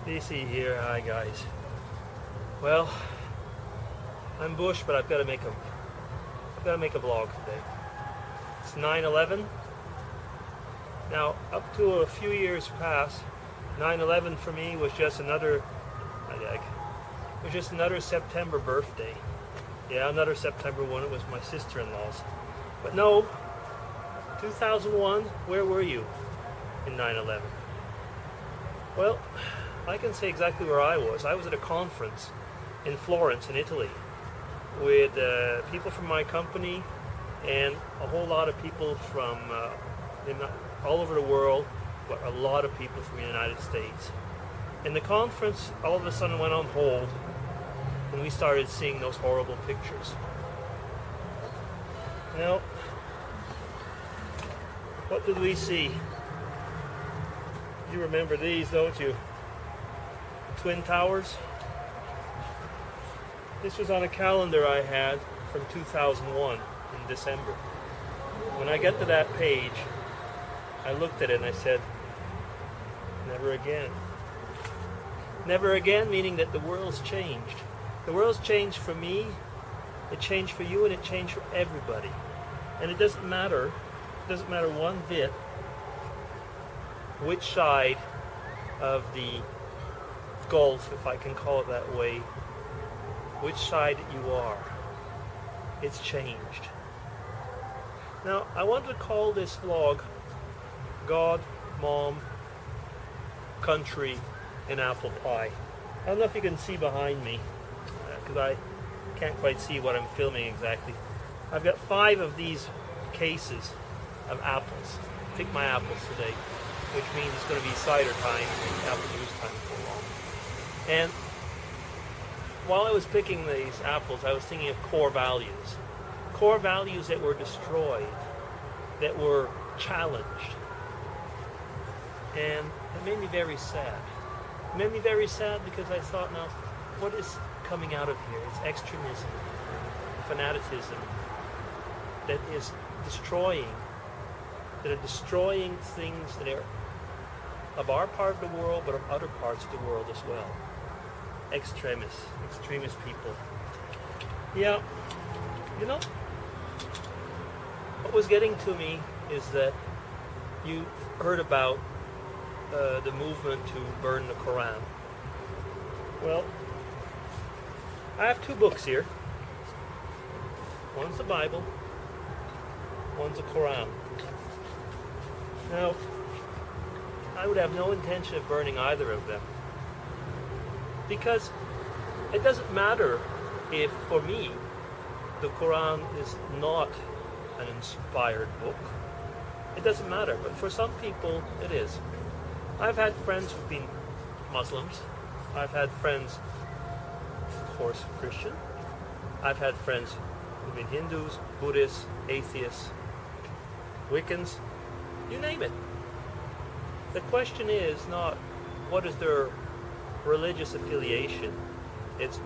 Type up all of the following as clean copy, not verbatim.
DC here. Hi guys. Well, I'm Bush, but I've got to make a vlog today. It's 9/11. Now, up to a few years past, 9/11 for me was just another September birthday. Yeah, another September one. It was my sister-in-law's. But no, 2001. Where were you in 9/11? Well, I can say exactly where I was. I was at a conference in Florence, in Italy, with people from my company and a whole lot of people from all over the world, but a lot of people from the United States. And the conference all of a sudden went on hold, and we started seeing those horrible pictures. Now, what did we see? You remember these, don't you? Twin Towers. This was on a calendar I had from 2001 in December. When I got to that page, I looked at it and I said, never again. Never again, meaning that the world's changed. The world's changed for me, it changed for you, and it changed for everybody. And it doesn't matter one bit which side of the gulf, if I can call it that way, which side you are. It's changed. Now, I want to call this vlog God, Mom, Country, and Apple Pie. I don't know if you can see behind me, because I can't quite see what I'm filming exactly. I've got 5 of these cases of apples. Pick my apples today, which means it's going to be cider time and apple juice time for long. And while I was picking these apples, I was thinking of core values that were destroyed, that were challenged. And it made me very sad. It made me very sad because I thought, now, what is coming out of here? It's extremism, fanaticism that is destroying things that are of our part of the world, but of other parts of the world as well. Extremist people. Yeah, you know, what was getting to me is that you heard about the movement to burn the Quran. Well, I have 2 books here. One's the Bible, one's the Quran. Now, I would have no intention of burning either of them, because it doesn't matter if, for me, the Quran is not an inspired book. It doesn't matter, but for some people it is. I've had friends who've been Muslims. I've had friends, of course, Christian. I've had friends who've been Hindus, Buddhists, atheists, Wiccans, you name it. The question is not what is their religious affiliation, it's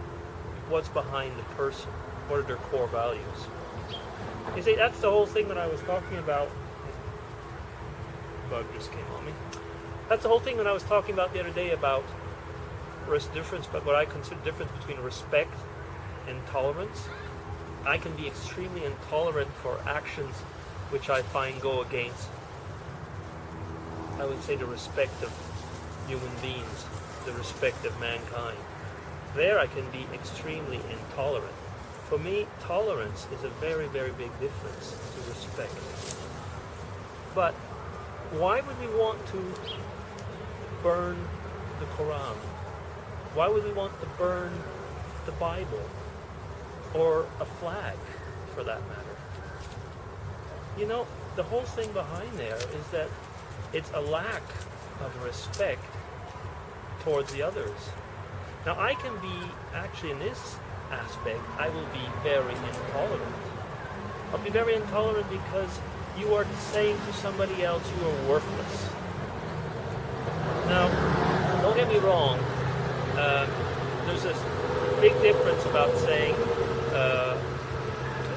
what's behind the person, what are their core values. You see, that's the whole thing that I was talking about. Bug just came on me. That's the whole thing that I was talking about the other day about difference, but what I consider difference between respect and tolerance. I can be extremely intolerant for actions which I find go against, I would say, the respect of human beings, the respect of mankind. There I can be extremely intolerant. For me, tolerance is a very, very big difference to respect. But why would we want to burn the Quran? Why would we want to burn the Bible? Or a flag, for that matter? You know, the whole thing behind there is that it's a lack of respect towards the others. Now, I can be, actually in this aspect, I will be very intolerant. I'll be very intolerant because you are saying to somebody else you are worthless. Now, don't get me wrong, there's this big difference about saying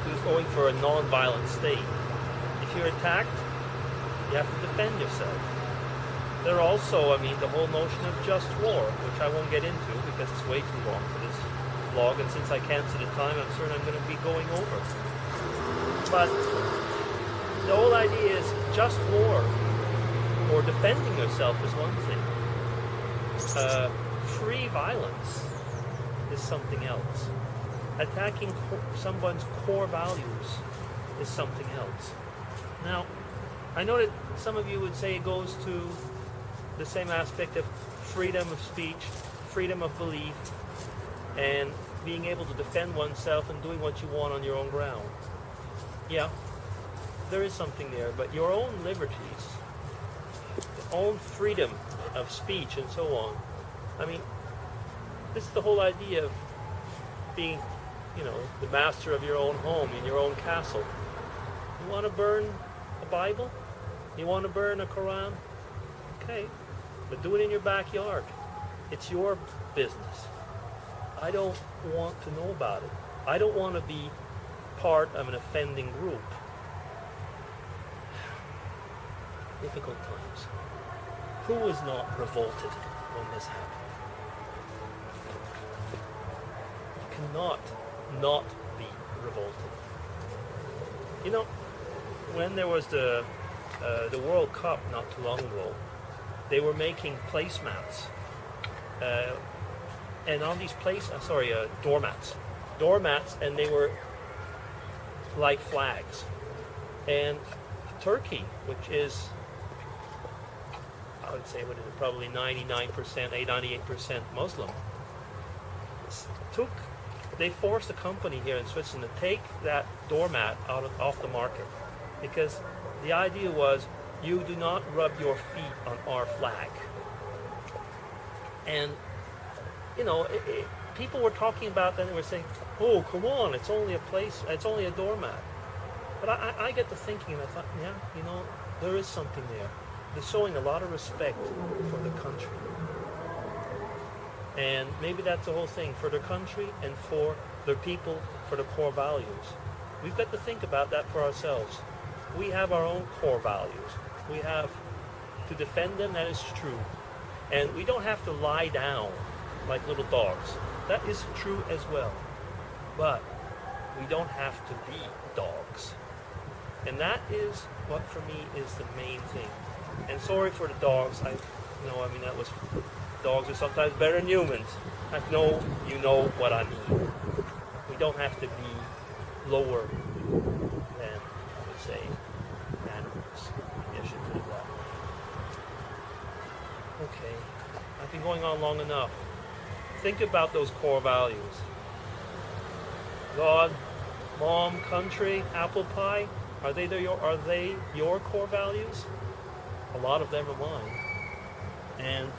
who's going for a non-violent state. If you're attacked, you have to defend yourself. There are also, I mean, the whole notion of just war, which I won't get into because it's way too long for this vlog, and since I can't see the time, I'm certain I'm going to be going over. But the whole idea is just war, or defending yourself is one thing. Free violence is something else. Attacking someone's core values is something else. Now, I know that some of you would say it goes to the same aspect of freedom of speech, freedom of belief, and being able to defend oneself and doing what you want on your own ground. Yeah, there is something there, but your own liberties, your own freedom of speech and so on. I mean, this is the whole idea of being, you know, the master of your own home, in your own castle. You want to burn a Bible? You want to burn a Quran? Okay, but do it in your backyard. It's your business. I don't want to know about it. I don't want to be part of an offending group. Difficult times. Who was not revolted when this happened? You cannot not be revolted. You know, when there was the World Cup not too long ago, they were making placemats, and on these doormats, and they were like flags. And Turkey, which is, I would say, what is it, probably 99%, 98% Muslim, they forced a company here in Switzerland to take that doormat off the market, because the idea was, you do not rub your feet on our flag. And, you know, people were talking about that, and they were saying, oh, come on, it's only a doormat. But I get to thinking, and I thought, yeah, you know, there is something there. They're showing a lot of respect for the country. And maybe that's the whole thing, for their country and for their people, for the core values. We've got to think about that for ourselves. We have our own core values. We have to defend them, that is true. And we don't have to lie down like little dogs. That is true as well. But we don't have to be dogs. And that is what, for me, is the main thing. And sorry for the dogs. Dogs are sometimes better than humans. I know you know what I mean. We don't have to be lower than, I would say, animals. Maybe I should put it that way. Okay, I've been going on long enough. Think about those core values. God, mom, country, apple pie. Are they your core values? A lot of them are mine. And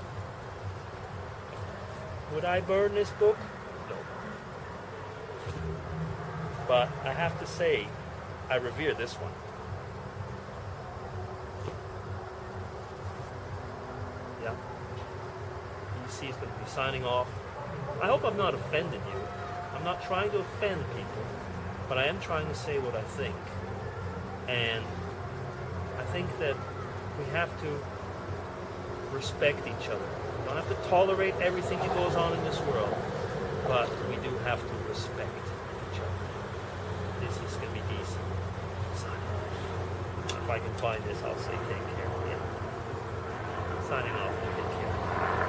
would I burn this book? No. But I have to say, I revere this one. Yeah. EC is going to be signing off. I hope I've not offended you. I'm not trying to offend people, but I am trying to say what I think. And I think that we have to respect each other. We don't have to tolerate everything that goes on in this world, but we do have to respect each other. This is going to be DC. Signing off. If I can find this, I'll say take care. Yeah. Signing off.